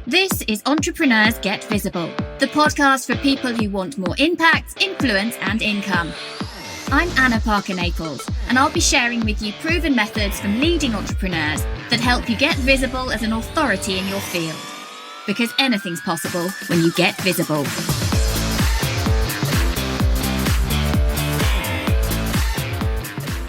This is Entrepreneurs Get Visible, the podcast for people who want more impact, influence, and income. I'm Anna Parker-Naples, and I'll be sharing with you proven methods from leading entrepreneurs that help you get visible as an authority in your field. Because anything's possible when you get visible.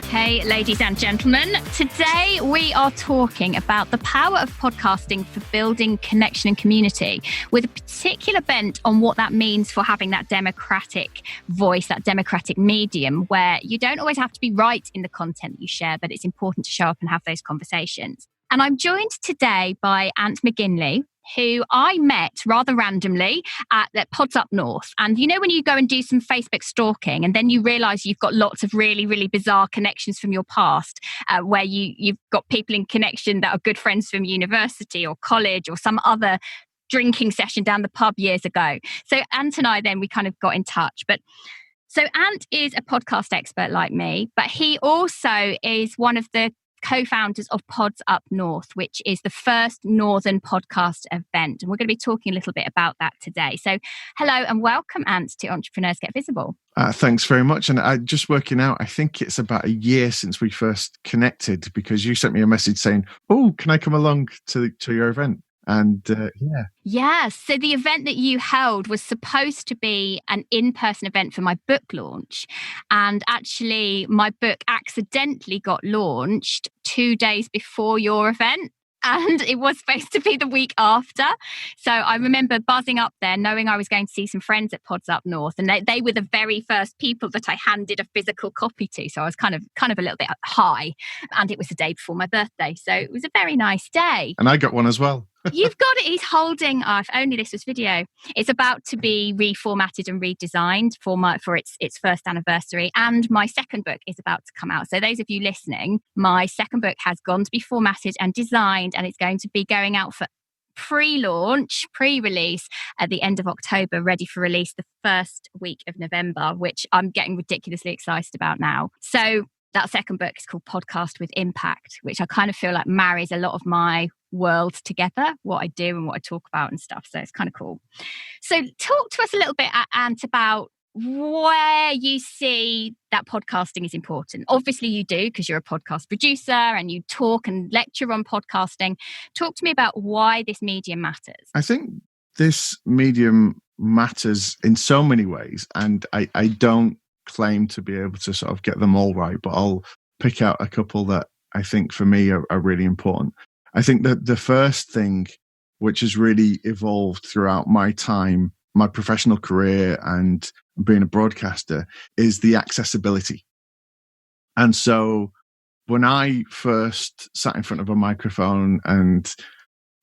Hey, ladies and gentlemen, today we are talking about the power of podcasting for building connection and community, with a particular bent on what that means for having that democratic voice, that democratic medium, where you don't always have to be right in the content that you share, but it's important to show up and have those conversations. And I'm joined today by Ant McGinley, who I met rather randomly at Pods Up North. And you know when you go and do some Facebook stalking and then you realise you've got lots of really, really bizarre connections from your past, where you've got people in connection that are good friends from university or college or some other drinking session down the pub years ago. So Ant and I then, we kind of got in touch. So Ant is a podcast expert like me, but he also is one of the co-founders of Pods Up North, which is the first Northern podcast event. And we're going to be talking a little bit about that today. So hello and welcome, Ant, to Entrepreneurs Get Visible. Thanks very much. And I just working out, I think it's about a year since we first connected, because you sent me a message saying, oh, can I come along to your event? And Yeah. So the event that you held was supposed to be an in-person event for my book launch. And actually, my book accidentally got launched 2 days before your event. And it was supposed to be the week after. So I remember buzzing up there, knowing I was going to see some friends at Pods Up North. And they were the very first people that I handed a physical copy to. So I was kind of a little bit high. And it was the day before my birthday. So it was a very nice day. And I got one as well. You've got it. He's holding, if only this was video. It's about to be reformatted and redesigned for its first anniversary. And my second book is about to come out. So those of you listening, my second book has gone to be formatted and designed, and it's going to be going out for pre-release at the end of October, ready for release the first week of November, which I'm getting ridiculously excited about now. So that second book is called Podcast with Impact, which I kind of feel like marries a lot of my world together, what I do and what I talk about and stuff. So it's kind of cool. So talk to us a little bit, Ant, about where you see that podcasting is important. Obviously you do, because you're a podcast producer and you talk and lecture on podcasting. Talk to me about why this medium matters. I think this medium matters in so many ways, and I don't claim to be able to sort of get them all right, but I'll pick out a couple that I think for me are really important. I think that the first thing which has really evolved throughout my time, my professional career and being a broadcaster, is the accessibility. And so when I first sat in front of a microphone and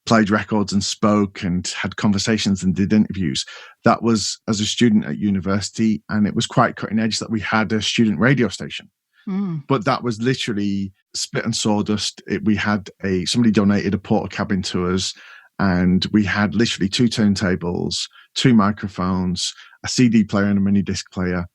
played records and spoke and had conversations and did interviews, that was as a student at university, and it was quite cutting edge that we had a student radio station. But that was literally spit and sawdust. We had somebody donated a porta cabin to us, and we had literally 2 turntables, 2 microphones, a CD player and a mini disc player.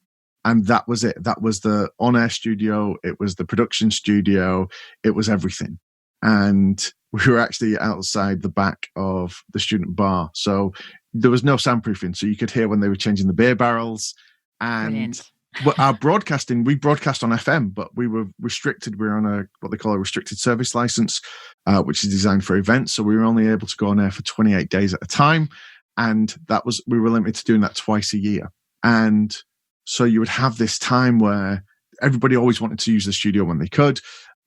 And that was it. That was the on-air studio. It was the production studio. It was everything. And we were actually outside the back of the student bar. So there was no soundproofing. So you could hear when they were changing the beer barrels. And Brilliant. our broadcasting, we broadcast on FM, but we were restricted. We were on what they call a restricted service license, which is designed for events. So we were only able to go on air for 28 days at a time. And we were limited to doing that twice a year. And so you would have this time where everybody always wanted to use the studio when they could.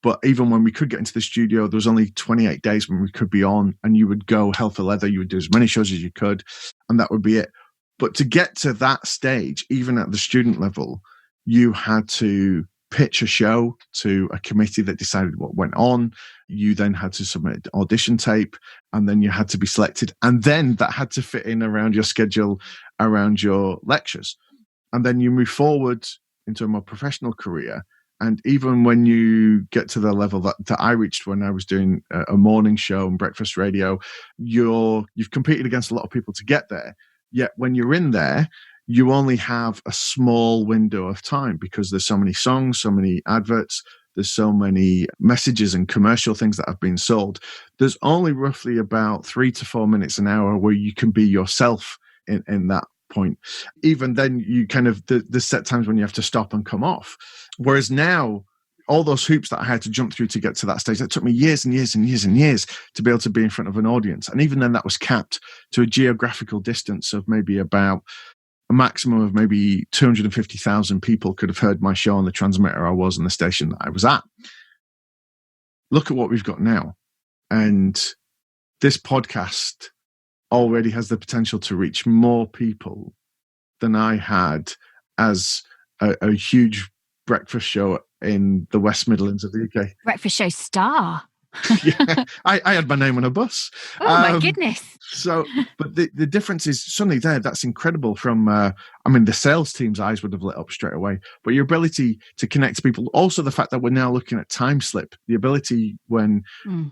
But even when we could get into the studio, there was only 28 days when we could be on, and you would go hell for leather. You would do as many shows as you could, and that would be it. But to get to that stage, even at the student level, you had to pitch a show to a committee that decided what went on. You then had to submit audition tape, and then you had to be selected. And then that had to fit in around your schedule, around your lectures. And then you move forward into a more professional career. And even when you get to the level that I reached when I was doing a morning show and breakfast radio, you've competed against a lot of people to get there. Yet when you're in there, you only have a small window of time, because there's so many songs, so many adverts, there's so many messages and commercial things that have been sold. There's only roughly about 3 to 4 minutes an hour where you can be yourself in that point. Even then, you kind of, there's set times when you have to stop and come off. Whereas now, all those hoops that I had to jump through to get to that stage, that took me years and years and years and years to be able to be in front of an audience. And even then, that was capped to a geographical distance of maybe about a maximum of maybe 250,000 people could have heard my show on the transmitter I was and the station that I was at. Look at what we've got now. And this podcast already has the potential to reach more people than I had as a huge breakfast show in the West Midlands of the UK. Breakfast show star. Yeah, I had my name on a bus. Oh my goodness. So, but the difference is suddenly there. That's incredible from, the sales team's eyes would have lit up straight away, but your ability to connect to people, also the fact that we're now looking at time slip, the ability when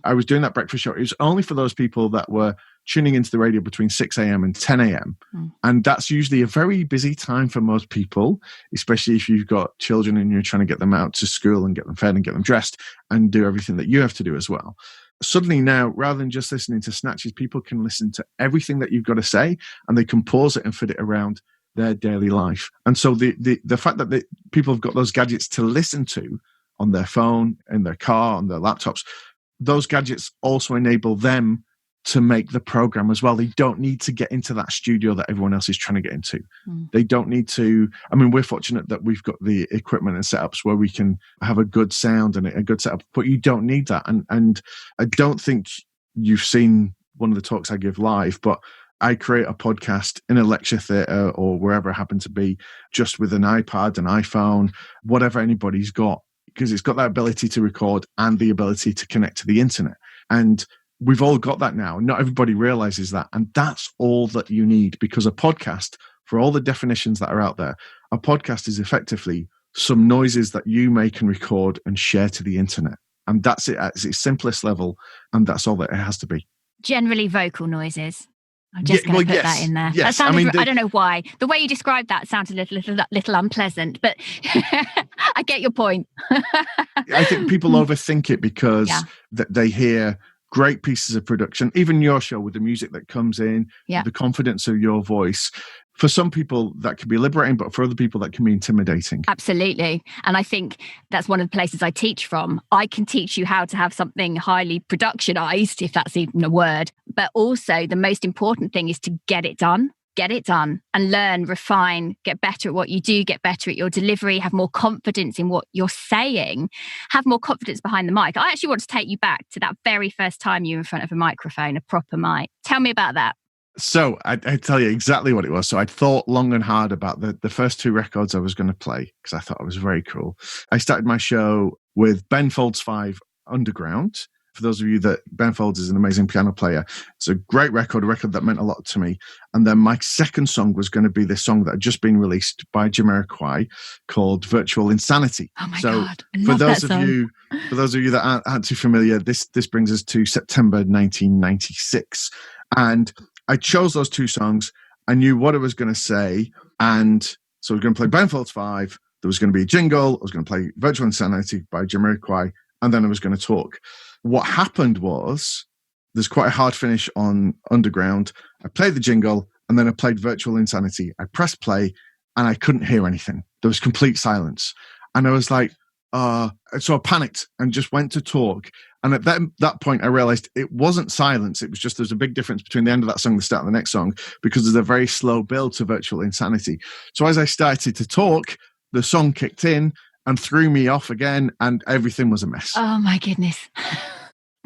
I was doing that breakfast show, it was only for those people that were tuning into the radio between 6 a.m. and 10 a.m. And that's usually a very busy time for most people, especially if you've got children and you're trying to get them out to school and get them fed and get them dressed and do everything that you have to do as well. Suddenly now, rather than just listening to snatches, people can listen to everything that you've got to say and they can pause it and fit it around their daily life. And so the fact that people have got those gadgets to listen to on their phone, in their car, on their laptops, those gadgets also enable them to make the program as well. They don't need to get into that studio that everyone else is trying to get into. They don't need to. I mean, we're fortunate that we've got the equipment and setups where we can have a good sound and a good setup, but you don't need that. And I don't think you've seen one of the talks I give live, but I create a podcast in a lecture theatre or wherever I happen to be, just with an iPad, an iPhone, whatever anybody's got, because it's got that ability to record and the ability to connect to the internet. And we've all got that now. Not everybody realizes that. And that's all that you need, because a podcast, for all the definitions that are out there, a podcast is effectively some noises that you make and record and share to the internet. And that's it at its simplest level. And that's all that it has to be. Generally vocal noises. I'm just going to put that in there. Yes. That sounded, I don't know why. The way you described that sounded a little unpleasant, but I get your point. I think people overthink it because they hear great pieces of production, even your show with the music that comes in, the confidence of your voice. For some people, that can be liberating, but for other people, that can be intimidating. Absolutely. And I think that's one of the places I teach from. I can teach you how to have something highly productionized, if that's even a word. But also, the most important thing is to get it done. Get it done and learn, refine, get better at what you do, get better at your delivery, have more confidence in what you're saying, have more confidence behind the mic. I actually want to take you back to that very first time you were in front of a microphone, a proper mic. Tell me about that. So I tell you exactly what it was. So I'd thought long and hard about the first 2 records I was going to play because I thought it was very cool. I started my show with Ben Folds 5 Underground. For those of you that Ben Folds is an amazing piano player. It's a great record, a record that meant a lot to me. And then my second song was going to be this song that had just been released by Jamiroquai called Virtual Insanity. Oh my God. I For love those that of song. for those of you that aren't too familiar, this brings us to September 1996. And I chose those 2 songs. I knew what I was going to say. And so I was going to play Ben Folds 5. There was going to be a jingle. I was going to play Virtual Insanity by Jamiroquai. And then I was going to talk. What happened was there's quite a hard finish on Underground. I played the jingle and then I played Virtual Insanity. I pressed play and I couldn't hear anything. There was complete silence. And I was like, so I panicked and just went to talk. And at that point, I realized it wasn't silence. It was just there's a big difference between the end of that song and the start of the next song because there's a very slow build to Virtual Insanity. So as I started to talk, the song kicked in and threw me off again, and everything was a mess. Oh my goodness.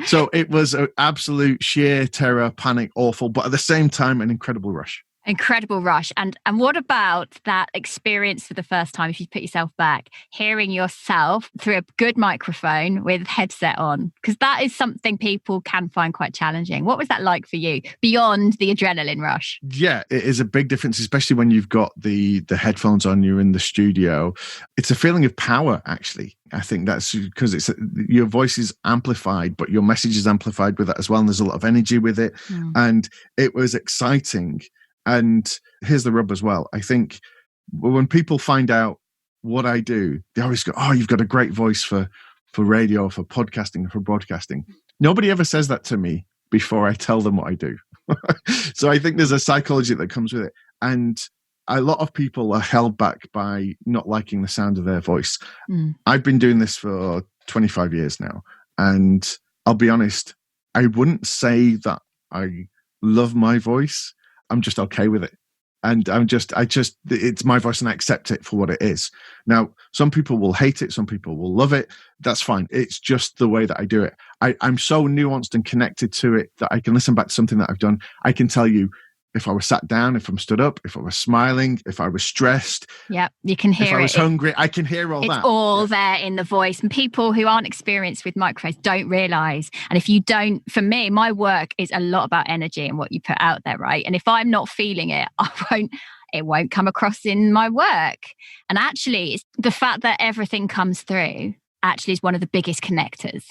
So it was an absolute sheer terror, panic, awful, but at the same time, an incredible rush. Incredible rush. And what about that experience for the first time, if you put yourself back, hearing yourself through a good microphone with headset on? Because that is something people can find quite challenging. What was that like for you beyond the adrenaline rush? Yeah, it is a big difference, especially when you've got the headphones on, you're in the studio. It's a feeling of power, actually. I think that's because your voice is amplified, but your message is amplified with it as well. And there's a lot of energy with it. And it was exciting. And here's the rub as well. I think when people find out what I do, they always go, "Oh, you've got a great voice for for radio, for podcasting, for broadcasting. Nobody ever says that to me before I tell them what I do. So I think there's a psychology that comes with it. And a lot of people are held back by not liking the sound of their voice. I've been doing this for 25 years now. And I'll be honest, I wouldn't say that I love my voice. I'm just okay with it. And it's my voice and I accept it for what it is. Now, some people will hate it. Some people will love it. That's fine. It's just the way that I do it. I'm so nuanced and connected to it that I can listen back to something that I've done. I can tell you if I was sat down, if I'm stood up, if I was smiling, if I was stressed. Yeah, you can hear it. If I was hungry, I can hear all that. It's all there in the voice. And people who aren't experienced with microphones don't realise. And if you don't, for me, my work is a lot about energy and what you put out there, right? And if I'm not feeling it, it won't come across in my work. And actually, it's the fact that everything comes through actually is one of the biggest connectors,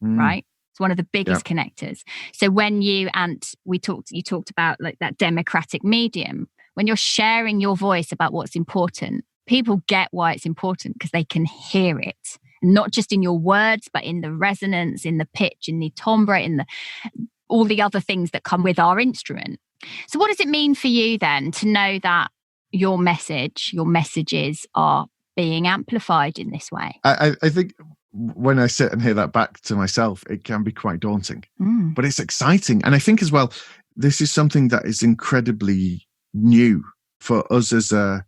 right? It's one of the biggest connectors. So when you talked about like that democratic medium, when you're sharing your voice about what's important, people get why it's important because they can hear it, not just in your words, but in the resonance, in the pitch, in the timbre, in all the other things that come with our instrument. So what does it mean for you then to know that your messages are being amplified in this way? I think when I sit and hear that back to myself, it can be quite daunting, but it's exciting. And I think as well, this is something that is incredibly new for us as a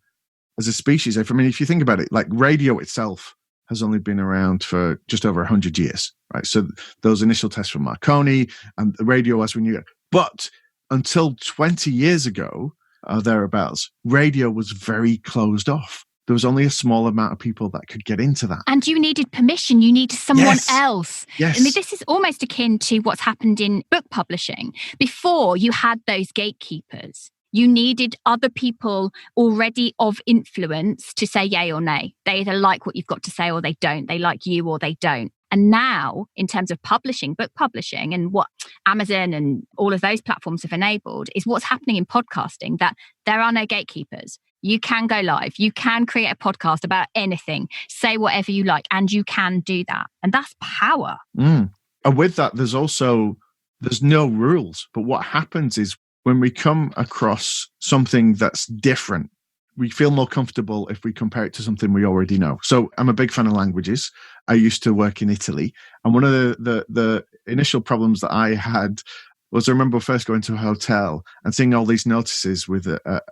species. I mean, if you think about it, like radio itself has only been around for just over 100 years, right? So those initial tests from Marconi and the radio as we knew it. But until 20 years ago, thereabouts, radio was very closed off. There was only a small amount of people that could get into that. And you needed permission. You needed someone else. Yes. I mean, this is almost akin to what's happened in book publishing. Before you had those gatekeepers, you needed other people already of influence to say yay or nay. They either like what you've got to say or they don't. They like you or they don't. And now, in terms of publishing, book publishing, and what Amazon and all of those platforms have enabled is what's happening in podcasting, that there are no gatekeepers. You can go live. You can create a podcast about anything, say whatever you like, and you can do that. And that's power. And with that, there's no rules. But what happens is when we come across something that's different, we feel more comfortable if we compare it to something we already know. So I'm a big fan of languages. I used to work in Italy. And one of the initial problems that I had was I remember first going to a hotel and seeing all these notices with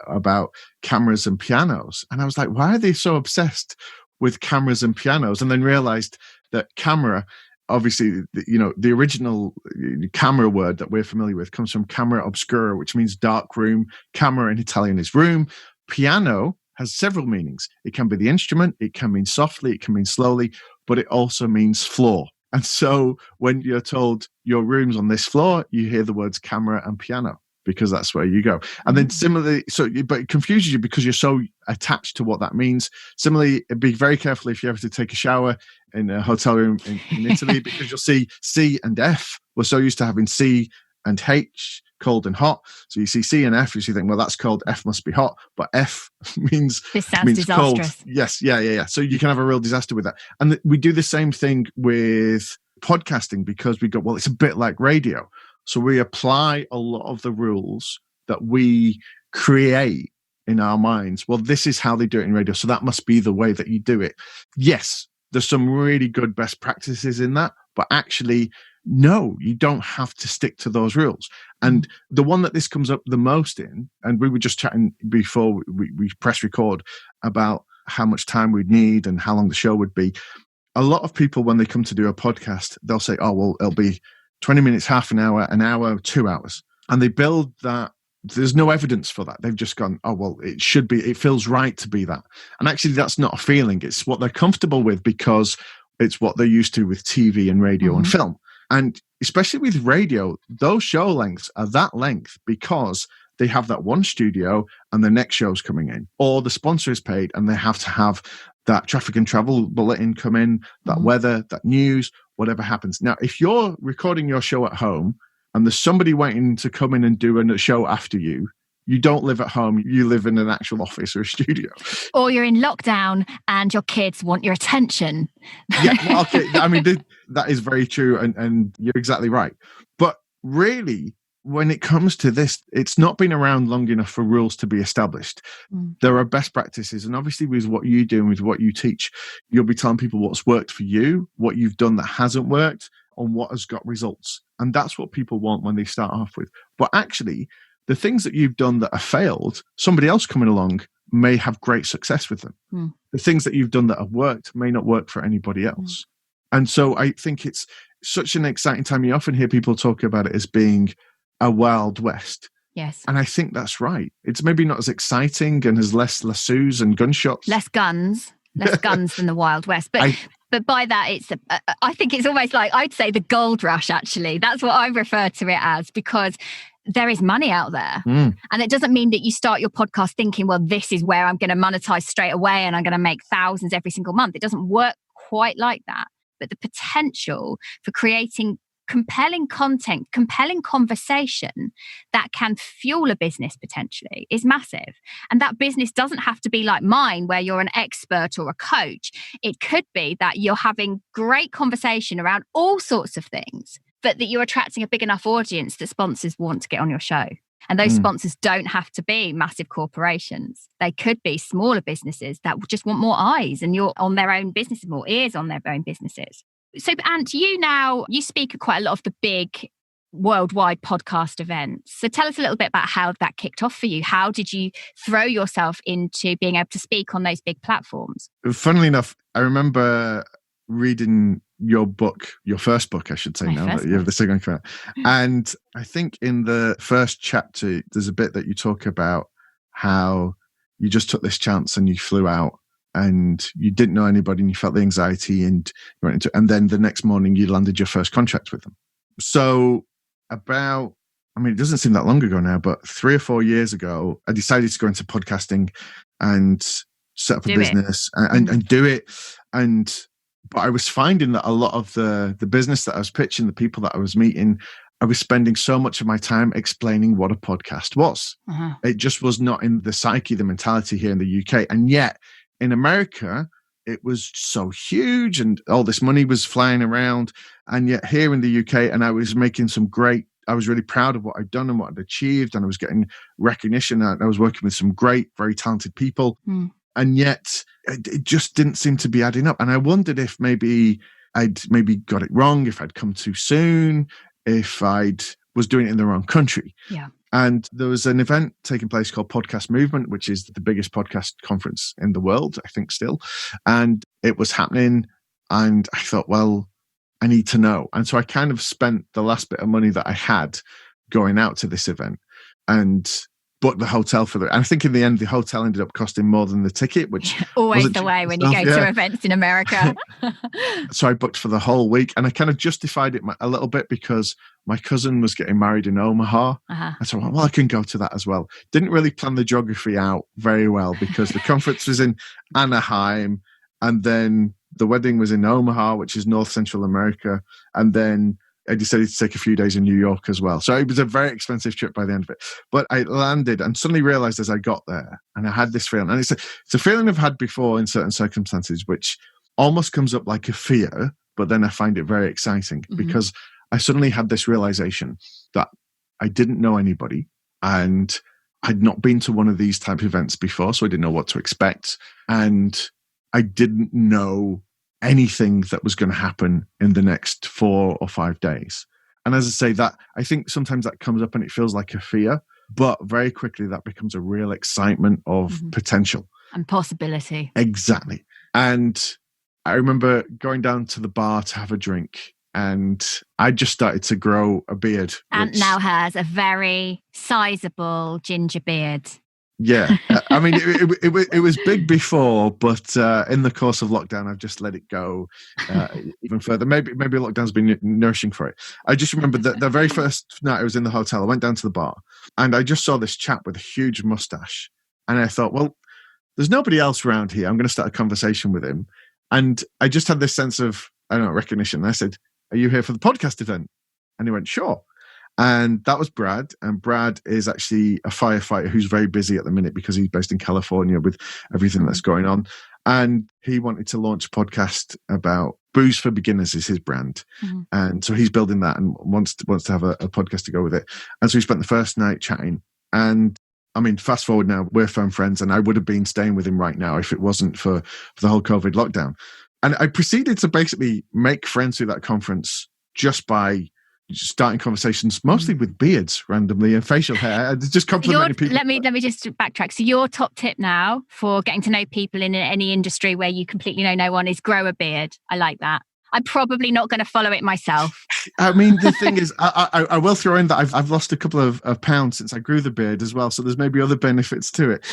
about cameras and pianos. And I was like, why are they so obsessed with cameras and pianos? And then realized that camera, obviously, the original camera word that we're familiar with comes from camera obscura, which means dark room. Camera in Italian is room. Piano has several meanings. It can be the instrument. It can mean softly. It can mean slowly, but it also means floor. And so when you're told your room's on this floor, you hear the words camera and piano because that's where you go. And then similarly, but it confuses you because you're so attached to what that means. Similarly, be very careful if you have to take a shower in a hotel room in Italy because you'll see C and F. We're so used to having C and H, cold and hot. So you see C and F, you think, well, that's cold. F must be hot. But F means disastrous. Cold. Yes, yeah. So you can have a real disaster with that. And we do the same thing with podcasting because we go, well, it's a bit like radio. So we apply a lot of the rules that we create in our minds. Well, this is how they do it in radio. So that must be the way that you do it. Yes, there's some really good best practices in that, but actually, no, you don't have to stick to those rules. And the one that this comes up the most in, and we were just chatting before we press record about how much time we'd need and how long the show would be. A lot of people, when they come to do a podcast, they'll say, oh, well, it'll be 20 minutes, half an hour, 2 hours. And they build that. There's no evidence for that. They've just gone, oh, well, it feels right to be that. And actually, that's not a feeling. It's what they're comfortable with because it's what they're used to with TV and radio and film. And especially with radio, those show lengths are that length because they have that one studio and the next show's coming in, or the sponsor is paid and they have to have that traffic and travel bulletin come in, that weather, that news, whatever happens. Now, if you're recording your show at home and there's somebody waiting to come in and do a show after you, you don't live at home, you live in an actual office or a studio. Or you're in lockdown and your kids want your attention. Yeah, well, okay. I mean, that is very true. And you're exactly right. But really, when it comes to this, it's not been around long enough for rules to be established. There are best practices. And obviously with what you do and with what you teach, you'll be telling people what's worked for you, what you've done that hasn't worked, and what has got results. And that's what people want when they start off with. But actually, the things that you've done that have failed, somebody else coming along may have great success with them. The things that you've done that have worked may not work for anybody else. And so I think it's such an exciting time. You often hear people talk about it as being a Wild West. Yes. And I think that's right. It's maybe not as exciting and has less lassos and gunshots. Less guns than the Wild West. But by that, I think it's almost like, I'd say the gold rush, actually. That's what I refer to it as, because there is money out there. And it doesn't mean that you start your podcast thinking, well, this is where I'm going to monetize straight away and I'm going to make thousands every single month. It doesn't work quite like that. But the potential for creating compelling content, compelling conversation that can fuel a business potentially is massive. And that business doesn't have to be like mine, where you're an expert or a coach. It could be that you're having great conversation around all sorts of things, but that you're attracting a big enough audience that sponsors want to get on your show. And those sponsors don't have to be massive corporations. They could be smaller businesses that just want more eyes and you're on their own businesses, more ears on their own businesses. So, Ant, you speak at quite a lot of the big worldwide podcast events. So tell us a little bit about how that kicked off for you. How did you throw yourself into being able to speak on those big platforms? Funnily enough, I remember reading your book, your first book, I should say, now that you have the second one. And I think in the first chapter, there's a bit that you talk about how you just took this chance and you flew out and you didn't know anybody and you felt the anxiety and you went into, and then the next morning you landed your first contract with them. So it doesn't seem that long ago now, but 3 or 4 years ago, I decided to go into podcasting and set up a business and do it. But I was finding that a lot of the business that I was pitching, the people that I was meeting, I was spending so much of my time explaining what a podcast was. It just was not in the psyche, the mentality here in the UK. And yet in America, it was so huge and all this money was flying around. And yet here in the UK, and I was making I was really proud of what I'd done and what I'd achieved. And I was getting recognition. And I was working with some great, very talented people. And yet it just didn't seem to be adding up. And I wondered if maybe I'd got it wrong, if I'd come too soon, if was doing it in the wrong country. Yeah. And there was an event taking place called Podcast Movement, which is the biggest podcast conference in the world, I think still. And it was happening. And I thought, well, I need to know. And so I kind of spent the last bit of money that I had going out to this event and booked the hotel for it. And I think in the end, the hotel ended up costing more than the ticket, which always the way when you go to events in America. So I booked for the whole week and I kind of justified it a little bit because my cousin was getting married in Omaha. I thought, well, I can go to that as well. Didn't really plan the geography out very well because the conference was in Anaheim and then the wedding was in Omaha, which is North Central America. And then I decided to take a few days in New York as well. So it was a very expensive trip by the end of it. But I landed and suddenly realized as I got there, and I had this feeling, and it's a feeling I've had before in certain circumstances, which almost comes up like a fear, but then I find it very exciting because I suddenly had this realization that I didn't know anybody and I'd not been to one of these type of events before, so I didn't know what to expect. And I didn't know anything that was going to happen in the next 4 or 5 days. And as I say that, I think sometimes that comes up and it feels like a fear, but very quickly that becomes a real excitement of potential. And possibility. Exactly. And I remember going down to the bar to have a drink and I just started to grow a beard. Ant now has a very sizable ginger beard. Yeah, I mean, it was big before, but in the course of lockdown, I've just let it go even further. Maybe lockdown's been nourishing for it. I just remember that the very first night I was in the hotel, I went down to the bar and I just saw this chap with a huge mustache. And I thought, well, there's nobody else around here. I'm going to start a conversation with him. And I just had this sense of, recognition. And I said, are you here for the podcast event? And he went, sure. And that was Brad. And Brad is actually a firefighter who's very busy at the minute because he's based in California with everything that's going on. And he wanted to launch a podcast about booze for beginners is his brand. And so he's building that and wants to have a podcast to go with it. And so we spent the first night chatting. And I mean, fast forward now, we're phone friends, and I would have been staying with him right now if it wasn't for the whole COVID lockdown. And I proceeded to basically make friends through that conference just by starting conversations, mostly with beards randomly and facial hair, just complimenting people. Let me just backtrack. So your top tip now for getting to know people in any industry where you completely know no one is grow a beard. I like that. I'm probably not going to follow it myself. I mean, the thing is, I will throw in that I've lost a couple of pounds since I grew the beard as well. So there's maybe other benefits to it.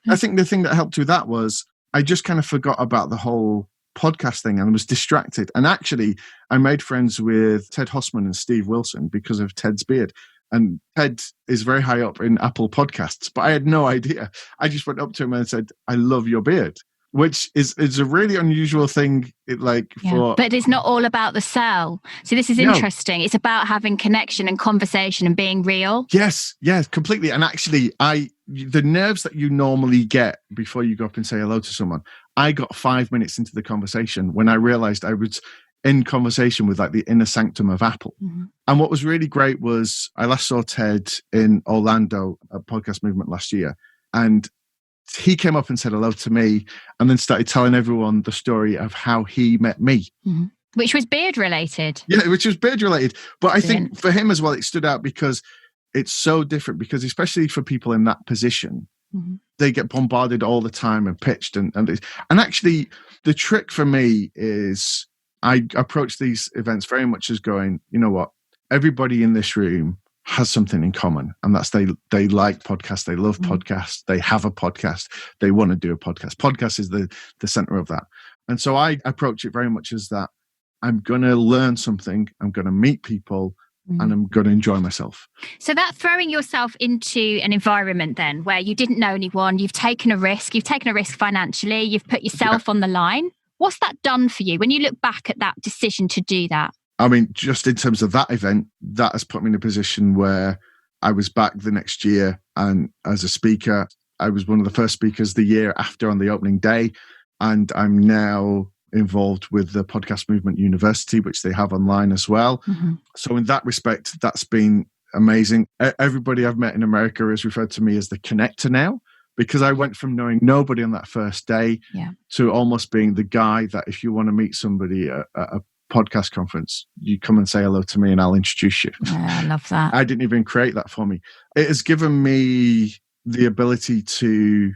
I think the thing that helped with that was I just kind of forgot about the whole podcast thing and was distracted. And actually, I made friends with Ted Hossman and Steve Wilson because of Ted's beard. And Ted is very high up in Apple Podcasts, but I had no idea. I just went up to him and said, "I love your beard." Which is a really unusual thing, But it's not all about the sell. So this is interesting. It's about having connection and conversation and being real. Yes, completely. And actually, the nerves that you normally get before you go up and say hello to someone, I got 5 minutes into the conversation when I realized I was in conversation with like the inner sanctum of Apple. And what was really great was I last saw Ted in Orlando at Podcast Movement last year. And he came up and said hello to me and then started telling everyone the story of how he met me. Which was beard related. Yeah, which was beard related. But I think for him as well, it stood out because it's so different, because especially for people in that position, they get bombarded all the time and pitched. And actually, the trick for me is I approach these events very much as going, you know what, everybody in this room has something in common, and that's they like podcasts, they love podcasts, they have a podcast, they want to do a podcast. Podcast is the center of that. And so I approach it very much as that I'm going to learn something, I'm going to meet people, and I'm going to enjoy myself. So that throwing yourself into an environment then where you didn't know anyone, you've taken a risk financially, you've put yourself on the line. What's that done for you when you look back at that decision to do that? I mean, just in terms of that event, that has put me in a position where I was back the next year. And as a speaker, I was one of the first speakers the year after on the opening day. And I'm now involved with the Podcast Movement University, which they have online as well. So in that respect, that's been amazing. Everybody I've met in America is referred to me as the connector now, because I went from knowing nobody on that first day to almost being the guy that if you want to meet somebody at a podcast conference, you come and say hello to me and I'll introduce you. Yeah, I love that. I didn't even create that for me. It has given me the ability to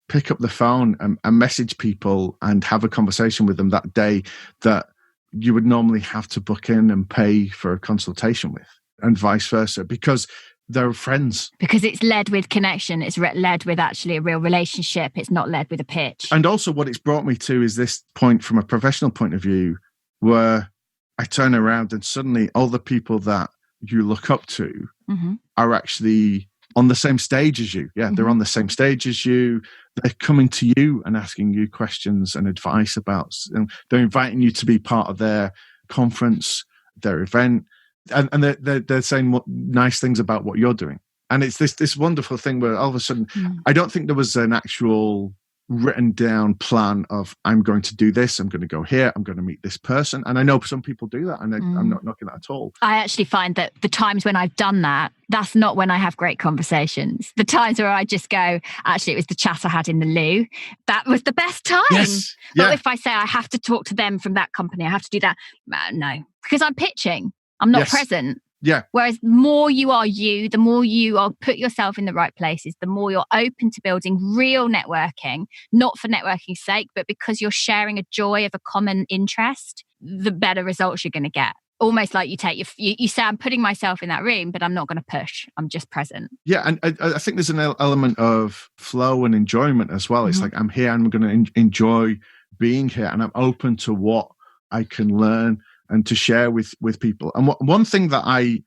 pick up the phone and message people and have a conversation with them that day that you would normally have to book in and pay for a consultation with, and vice versa, because they're friends. Because it's led with connection. It's led with actually a real relationship. It's not led with a pitch. And also what it's brought me to is this point from a professional point of view, where I turn around and suddenly all the people that you look up to are actually on the same stage as you. Yeah, they're on the same stage as you. They're coming to you and asking you questions and advice about, and they're inviting you to be part of their conference, their event, and they're saying nice things about what you're doing. And it's this wonderful thing where all of a sudden, I don't think there was an actual written down plan of I'm going to do this, I'm going to go here, I'm going to meet this person. And I know some people do that, and I'm not knocking that at all. I actually find that the times when I've done that, that's not when I have great conversations. The times where I just go, actually, it was the chat I had in the loo. That was the best time. Yes. But if I say I have to talk to them from that company, I have to do that. No, because I'm pitching. I'm not present. Yeah. Whereas the more you are the more you are put yourself in the right places, the more you're open to building real networking, not for networking's sake, but because you're sharing a joy of a common interest, the better results you're going to get. Almost like you say, I'm putting myself in that room, but I'm not going to push. I'm just present. Yeah. And I think there's an element of flow and enjoyment as well. It's like, I'm here, I'm going to enjoy being here, and I'm open to what I can learn and to share with people. And one thing that I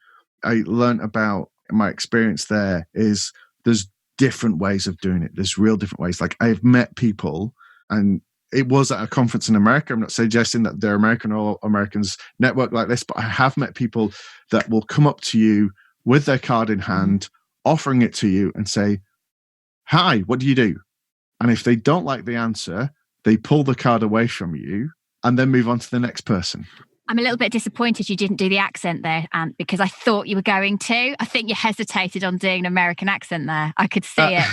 learned about my experience there is there's different ways of doing it. There's real different ways. Like, I've met people, and it was at a conference in America. I'm not suggesting that they're American or Americans network like this, but I have met people that will come up to you with their card in hand, offering it to you and say, "Hi, what do you do?" And if they don't like the answer, they pull the card away from you and then move on to the next person. I'm a little bit disappointed you didn't do the accent there, Ant, because I thought you were going to. I think you hesitated on doing an American accent there. I could see it.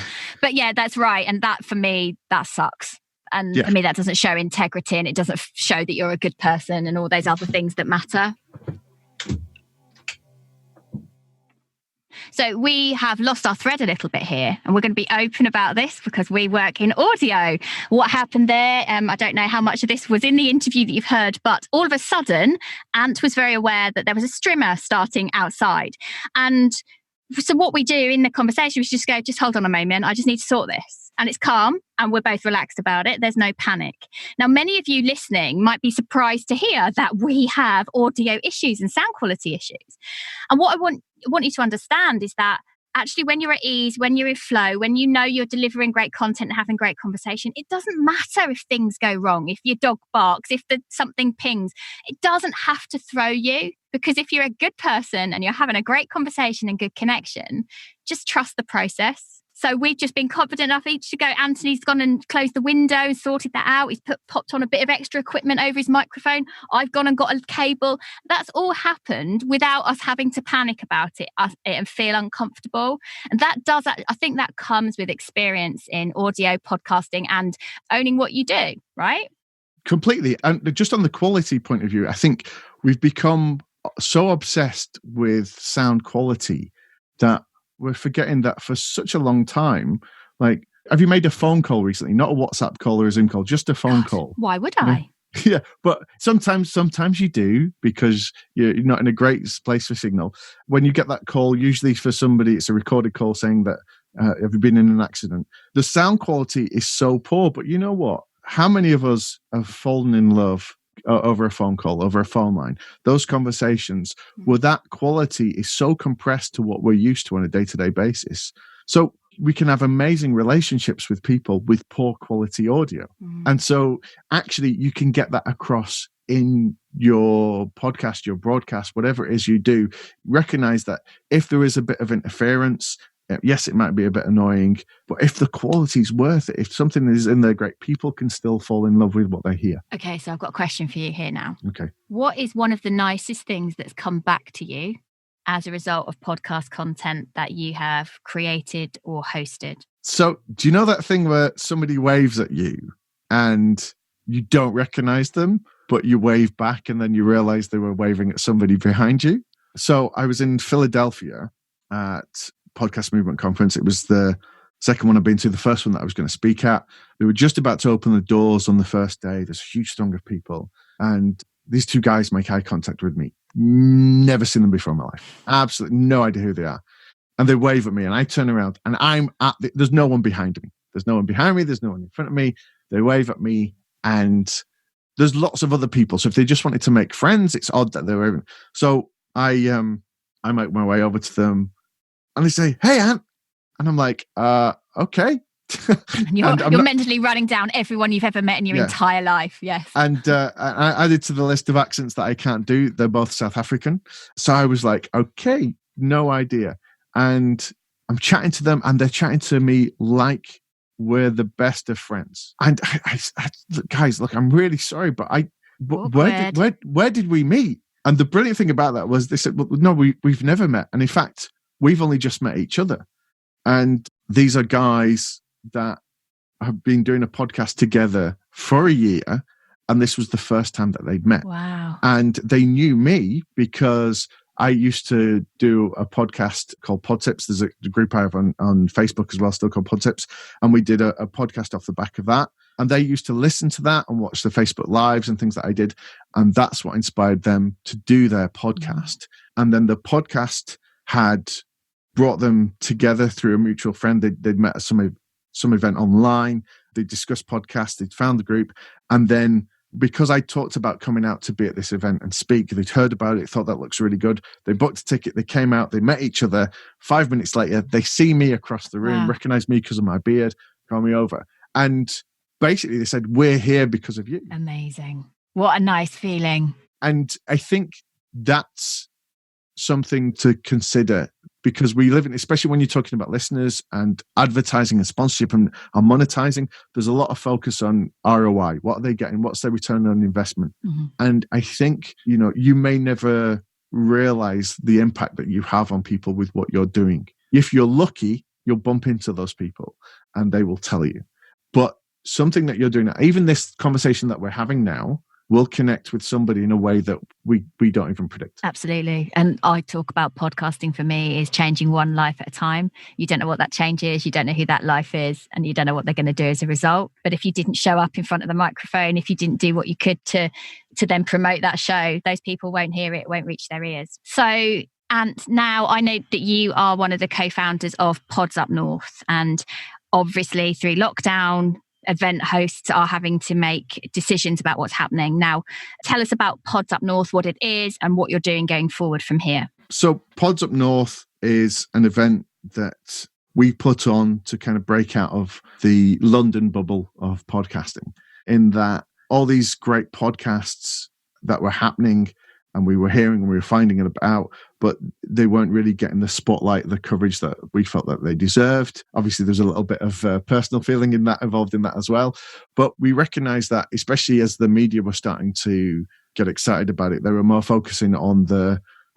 But yeah, that's right. And that, for me, that sucks. And for me, that doesn't show integrity, and it doesn't show that you're a good person and all those other things that matter. So we have lost our thread a little bit here, and we're going to be open about this because we work in audio. What happened there? I don't know how much of this was in the interview that you've heard, but all of a sudden, Ant was very aware that there was a strimmer starting outside. And so what we do in the conversation was just go, just hold on a moment. I just need to sort this. And it's calm and we're both relaxed about it. There's no panic. Now, many of you listening might be surprised to hear that we have audio issues and sound quality issues. And what I want you to understand is that actually when you're at ease, when you're in flow, when you know you're delivering great content and having great conversation, it doesn't matter if things go wrong, if your dog barks, if something pings. It doesn't have to throw you, because if you're a good person and you're having a great conversation and good connection, just trust the process. So we've just been confident enough each to go, Anthony's gone and closed the window and sorted that out. He's popped on a bit of extra equipment over his microphone. I've gone and got a cable. That's all happened without us having to panic about it and feel uncomfortable. And I think that comes with experience in audio podcasting and owning what you do, right? Completely. And just on the quality point of view, I think we've become so obsessed with sound quality that we're forgetting that for such a long time, like, have you made a phone call recently? Not a WhatsApp call or a Zoom call, just a phone call. Why would I? Yeah, but sometimes you do, because you're not in a great place for signal. When you get that call, usually for somebody, it's a recorded call saying that, have you been in an accident? The sound quality is so poor, but you know what? How many of us have fallen in love over a phone call, over a phone line? Those conversations where that quality is so compressed to what we're used to on a day-to-day basis. So we can have amazing relationships with people with poor quality audio. And so actually you can get that across in your podcast, your broadcast, whatever it is you do. Recognize that if there is a bit of interference, yes, it might be a bit annoying, but if the quality's worth it, if something is in there great, people can still fall in love with what they hear. Okay, so I've got a question for you here now. Okay. What is one of the nicest things that's come back to you as a result of podcast content that you have created or hosted? So do you know that thing where somebody waves at you and you don't recognize them, but you wave back and then you realize they were waving at somebody behind you? So I was in Philadelphia at Podcast Movement Conference. It was the second one I've been to, the first one that I was going to speak at. They were just about to open the doors on the first day. There's a huge throng of people. And these two guys make eye contact with me. Never seen them before in my life. Absolutely no idea who they are. And they wave at me and I turn around and there's no one behind me. There's no one behind me. There's no one in front of me. They wave at me and there's lots of other people. So if they just wanted to make friends, it's odd that they're waving. So I make my way over to them. And they say, "Hey, Ant." And I'm like, okay. And you're mentally running down everyone you've ever met in your entire life. Yes. And I added to the list of accents that I can't do. They're both South African. So I was like, okay, no idea. And I'm chatting to them and they're chatting to me like we're the best of friends. And I guys, look, I'm really sorry, but where did we meet? And the brilliant thing about that was they said, well, no, we've never met. And in fact, we've only just met each other. And these are guys that have been doing a podcast together for a year. And this was the first time that they'd met. Wow. And they knew me because I used to do a podcast called Pod Tips. There's a group I have on Facebook as well, still called Pod Tips. And we did a podcast off the back of that. And they used to listen to that and watch the Facebook Lives and things that I did. And that's what inspired them to do their podcast. And then the podcast had brought them together through a mutual friend. They'd met at some event online. They discussed podcasts. They'd found the group. And then because I talked about coming out to be at this event and speak, they'd heard about it, thought that looks really good. They booked a ticket. They came out. They met each other. 5 minutes later, they see me across the room, recognize me because of my beard, call me over. And basically they said, we're here because of you. Amazing. What a nice feeling. And I think that's something to consider. because we live in, especially when you're talking about listeners and advertising and sponsorship and monetizing, there's a lot of focus on ROI. What are they getting? What's their return on investment? Mm-hmm. And I think, you may never realize the impact that you have on people with what you're doing. If you're lucky, you'll bump into those people and they will tell you. But something that you're doing, even this conversation that we're having now, will connect with somebody in a way that we don't even predict. Absolutely. And I talk about podcasting for me is changing one life at a time. You don't know what that change is. You don't know who that life is, and you don't know what they're going to do as a result. But if you didn't show up in front of the microphone, if you didn't do what you could to then promote that show, those people won't hear it, won't reach their ears. So, and now I know that you are one of the co-founders of Pods Up North, and obviously through lockdown, event hosts are having to make decisions about what's happening. Now, tell us about Pods Up North, what it is and what you're doing going forward from here. So Pods Up North is an event that we put on to kind of break out of the London bubble of podcasting, in that all these great podcasts that were happening and we were hearing and we were finding it about, but they weren't really getting the spotlight, the coverage that we felt that they deserved. Obviously, there's a little bit of personal feeling involved in that as well. But we recognized that, especially as the media were starting to get excited about it, they were more focusing on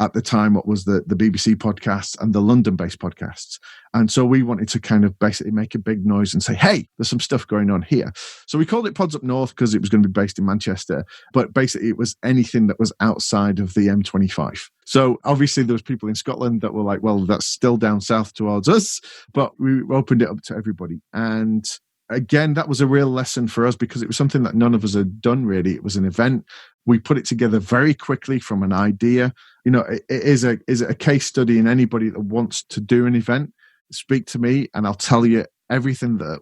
at the time, what was the BBC podcasts and the London-based podcasts. And so we wanted to kind of basically make a big noise and say, hey, there's some stuff going on here. So we called it Pods Up North because it was going to be based in Manchester. But basically it was anything that was outside of the M25. So obviously there was people in Scotland that were like, well, that's still down south towards us. But we opened it up to everybody. And again, that was a real lesson for us because it was something that none of us had done really. It was an event. We put it together very quickly from an idea. It is a case study, in anybody that wants to do an event, speak to me and I'll tell you everything that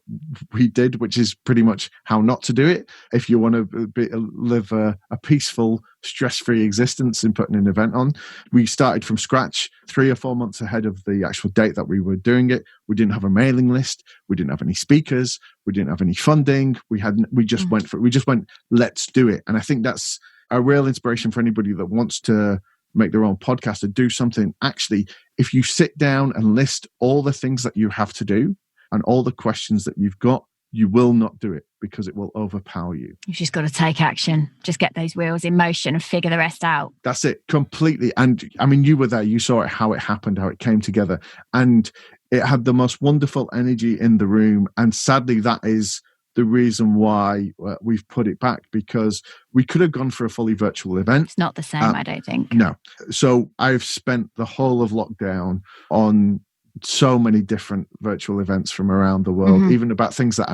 we did, which is pretty much how not to do it. If you want to live a peaceful, stress-free existence in putting an event on. We started from scratch 3 or 4 months ahead of the actual date that we were doing it. We didn't have a mailing list. We didn't have any speakers. We didn't have any funding. We just went, let's do it. And I think that's a real inspiration for anybody that wants to make their own podcast or do something. Actually, if you sit down and list all the things that you have to do and all the questions that you've got, you will not do it because it will overpower you. You've just got to take action. Just get those wheels in motion and figure the rest out. That's it, completely. And I mean, you were there. You saw it, how it happened, how it came together. And it had the most wonderful energy in the room. And sadly, that is the reason why we've put it back, because we could have gone for a fully virtual event. It's not the same, I don't think. No. So I've spent the whole of lockdown on so many different virtual events from around the world, even about things that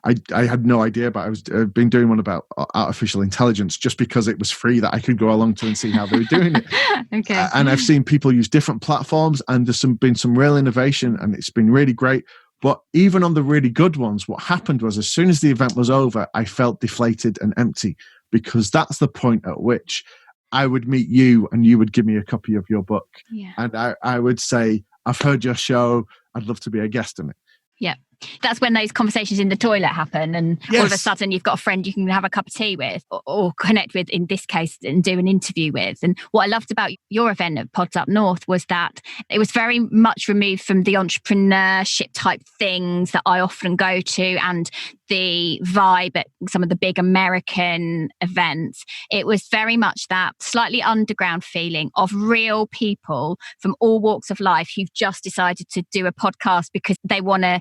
I had no idea about. I've been doing one about artificial intelligence just because it was free, that I could go along to and see how they were doing it. Okay. And I've seen people use different platforms, and there's been some real innovation, and it's been really great. But even on the really good ones, what happened was, as soon as the event was over, I felt deflated and empty, because that's the point at which I would meet you and you would give me a copy of your book. Yeah. And I would say, I've heard your show, I'd love to be a guest on it. Yeah. That's when those conversations in the toilet happen, and all of a sudden you've got a friend you can have a cup of tea with or connect with, in this case, and do an interview with. And what I loved about your event at Pods Up North was that it was very much removed from the entrepreneurship type things that I often go to and the vibe at some of the big American events. It was very much that slightly underground feeling of real people from all walks of life who've just decided to do a podcast because they want to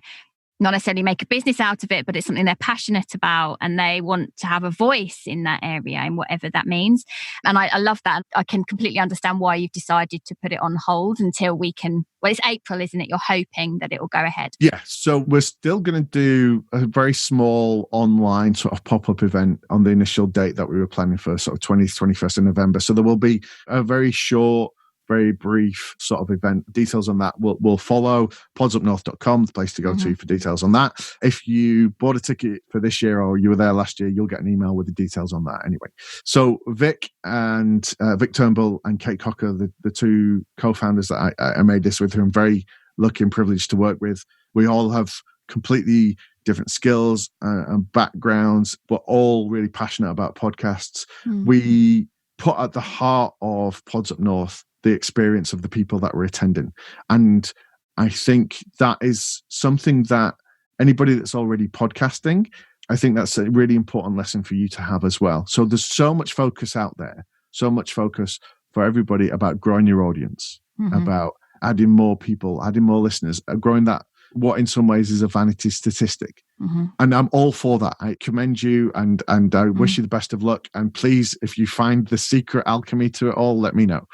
not necessarily make a business out of it, but it's something they're passionate about and they want to have a voice in that area, and whatever that means. And I love that. I can completely understand why you've decided to put it on hold until we can, well, it's April, isn't it? You're hoping that it will go ahead. Yeah. So we're still going to do a very small online sort of pop-up event on the initial date that we were planning for, sort of 20th, 21st of November. So there will be a very short, very brief sort of event. Details on that will follow. podsupnorth.com, the place to go to for details on that. If you bought a ticket for this year or you were there last year, you'll get an email with the details on that anyway. So Vic Turnbull and Kate Cocker, the two co-founders that I made this with, who I'm very lucky and privileged to work with, we all have completely different skills and backgrounds, but all really passionate about podcasts. We put at the heart of Pods Up North the experience of the people that were attending. And I think that is something that anybody that's already podcasting, I think that's a really important lesson for you to have as well. So there's so much focus out there, so much focus for everybody about growing your audience, about adding more people, adding more listeners, growing that, what in some ways is a vanity statistic. And I'm all for that. I commend you and I wish you the best of luck. And please, if you find the secret alchemy to it all, let me know.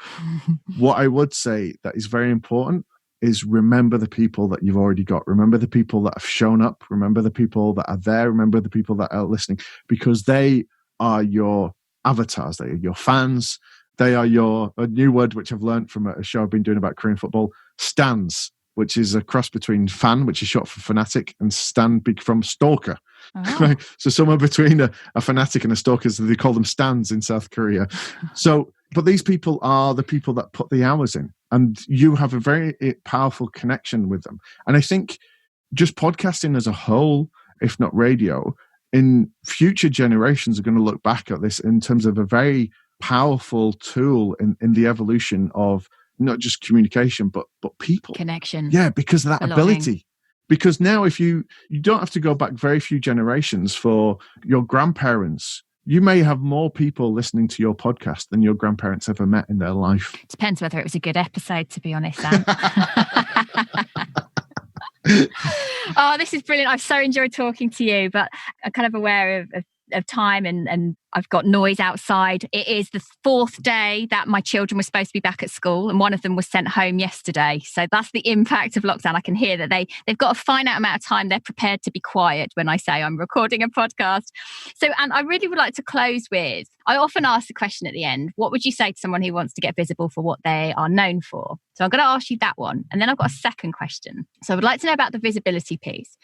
What I would say that is very important is remember the people that you've already got. Remember the people that have shown up. Remember the people that are there. Remember the people that are listening, because they are your avatars. They are your fans. They are a new word which I've learned from a show I've been doing about Korean football, stans, which is a cross between fan, which is short for fanatic, and stan from stalker. Right? So somewhere between a fanatic and a stalker, so they call them stans in South Korea. So, but these people are the people that put the hours in, and you have a very powerful connection with them. And I think just podcasting as a whole, if not radio, in future generations are going to look back at this in terms of a very powerful tool in the evolution of not just communication, but people. Connection. Yeah, because of that belonging. ability. Because now if you don't have to go back very few generations for your grandparents, you may have more people listening to your podcast than your grandparents ever met in their life. Depends whether it was a good episode, to be honest, Ant. Oh, this is brilliant. I've so enjoyed talking to you, but I'm kind of aware of time and I've got noise outside. It is the 4th day that my children were supposed to be back at school, and one of them was sent home yesterday. So that's the impact of lockdown. I can hear that they've got a finite amount of time. They're prepared to be quiet when I say I'm recording a podcast. So, and I really would like to close with, I often ask the question at the end, what would you say to someone who wants to get visible for what they are known for? So I'm going to ask you that one. And then I've got a second question. So I would like to know about the visibility piece.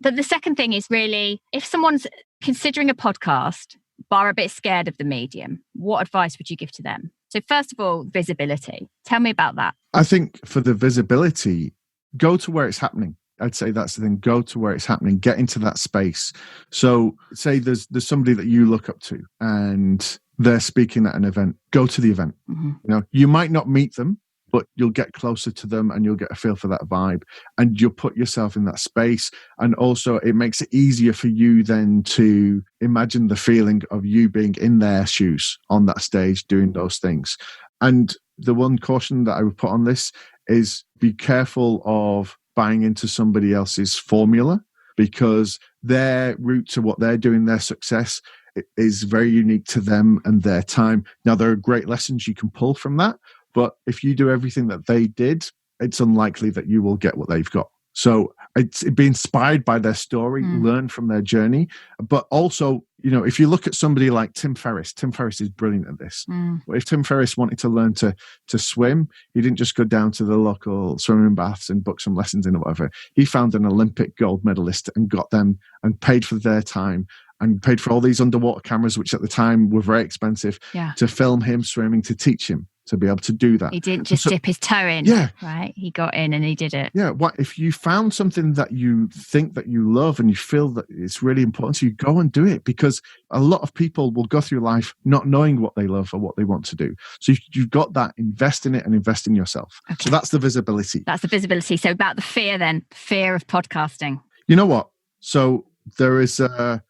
But the second thing is really, if someone's considering a podcast, but are a bit scared of the medium, what advice would you give to them? So first of all, visibility. Tell me about that. I think for the visibility, go to where it's happening. I'd say that's the thing. Go to where it's happening. Get into that space. So say there's somebody that you look up to and they're speaking at an event. Go to the event. You know, you might not meet them, but you'll get closer to them and you'll get a feel for that vibe and you'll put yourself in that space. And also it makes it easier for you then to imagine the feeling of you being in their shoes on that stage doing those things. And the one caution that I would put on this is be careful of buying into somebody else's formula, because their route to what they're doing, their success, is very unique to them and their time. Now, there are great lessons you can pull from that, but if you do everything that they did, it's unlikely that you will get what they've got. So be inspired by their story, learn from their journey. But also, you know, if you look at somebody like Tim Ferriss is brilliant at this. If Tim Ferriss wanted to learn to swim, he didn't just go down to the local swimming baths and book some lessons in or whatever. He found an Olympic gold medalist and got them and paid for their time and paid for all these underwater cameras, which at the time were very expensive, to film him swimming, to teach him to be able to do that. He didn't just dip his toe in, right? He got in and he did it. Yeah, what if you found something that you think that you love and you feel that it's really important to you, go and do it, because a lot of people will go through life not knowing what they love or what they want to do. So if you've got that, invest in it and invest in yourself. Okay. So that's the visibility. That's the visibility. So about the fear then, fear of podcasting. You know what? So there is a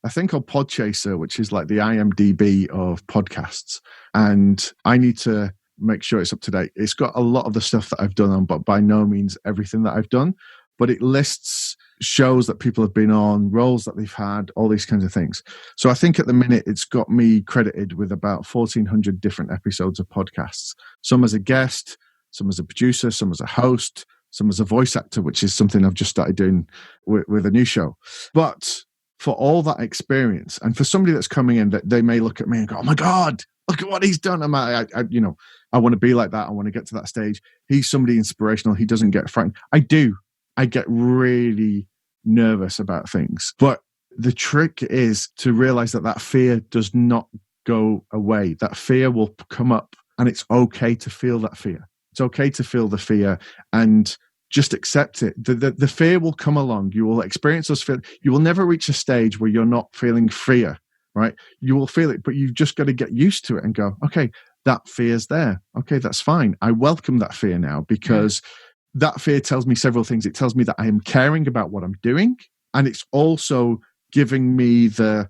thing called Podchaser, which is like the IMDb of podcasts. And I need to make sure it's up to date. It's got a lot of the stuff that I've done on, but by no means everything that I've done. But it lists shows that people have been on, roles that they've had, all these kinds of things. So I think at the minute it's got me credited with about 1,400 different episodes of podcasts. Some as a guest, some as a producer, some as a host, some as a voice actor, which is something I've just started doing with a new show. But for all that experience, and for somebody that's coming in, that they may look at me and go, "Oh my God, look at what he's done." I want to be like that. I want to get to that stage. He's somebody inspirational. He doesn't get frightened. I do. I get really nervous about things. But the trick is to realize that fear does not go away. That fear will come up, and it's okay to feel that fear. It's okay to feel the fear and just accept it. The fear will come along. You will experience those feelings. You will never reach a stage where you're not feeling fear, right? You will feel it, but you've just got to get used to it and go, okay, that fear's there. Okay, that's fine. I welcome that fear now, because that fear tells me several things. It tells me that I am caring about what I'm doing, and it's also giving me the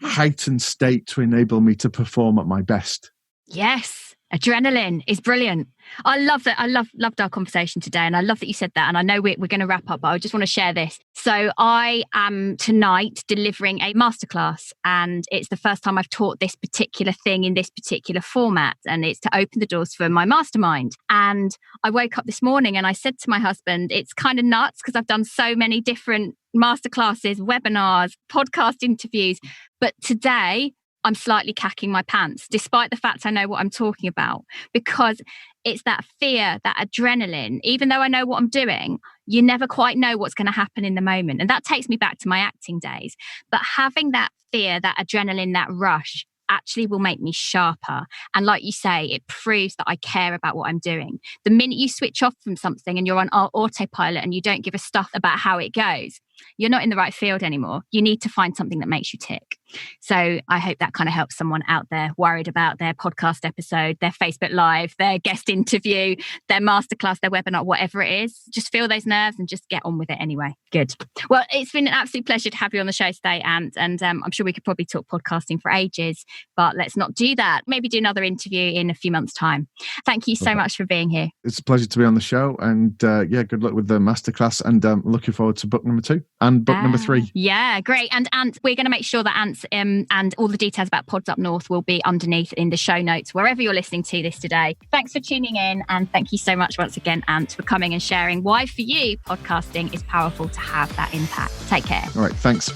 heightened state to enable me to perform at my best. Yes. Adrenaline is brilliant. I love that. I loved our conversation today. And I love that you said that. And I know we're going to wrap up, but I just want to share this. So I am tonight delivering a masterclass, and it's the first time I've taught this particular thing in this particular format. And it's to open the doors for my mastermind. And I woke up this morning and I said to my husband, it's kind of nuts because I've done so many different masterclasses, webinars, podcast interviews. But today, I'm slightly cacking my pants, despite the fact I know what I'm talking about, because it's that fear, that adrenaline. Even though I know what I'm doing, you never quite know what's going to happen in the moment. And that takes me back to my acting days. But having that fear, that adrenaline, that rush actually will make me sharper. And like you say, it proves that I care about what I'm doing. The minute you switch off from something and you're on autopilot and you don't give a stuff about how it goes, you're not in the right field anymore. You need to find something that makes you tick. So I hope that kind of helps someone out there worried about their podcast episode, their Facebook Live, their guest interview, their masterclass, their webinar, whatever it is. Just feel those nerves and just get on with it anyway. Good. Well, it's been an absolute pleasure to have you on the show today, Ant. And I'm sure we could probably talk podcasting for ages, but let's not do that. Maybe do another interview in a few months' time. Thank you so much for being here. It's a pleasure to be on the show. And good luck with the masterclass. And looking forward to book number 2 and book number 3. Yeah, great. And Ant, we're going to make sure that Ant's and all the details about Pods Up North will be underneath in the show notes, wherever you're listening to this today. Thanks for tuning in. And thank you so much once again, Ant, for coming and sharing why for you, podcasting is powerful to have that impact. Take care. All right. Thanks.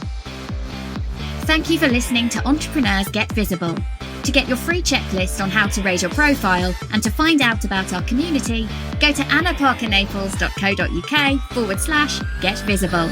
Thank you for listening to Entrepreneurs Get Visible. To get your free checklist on how to raise your profile and to find out about our community, go to annaparkernaples.co.uk/get visible.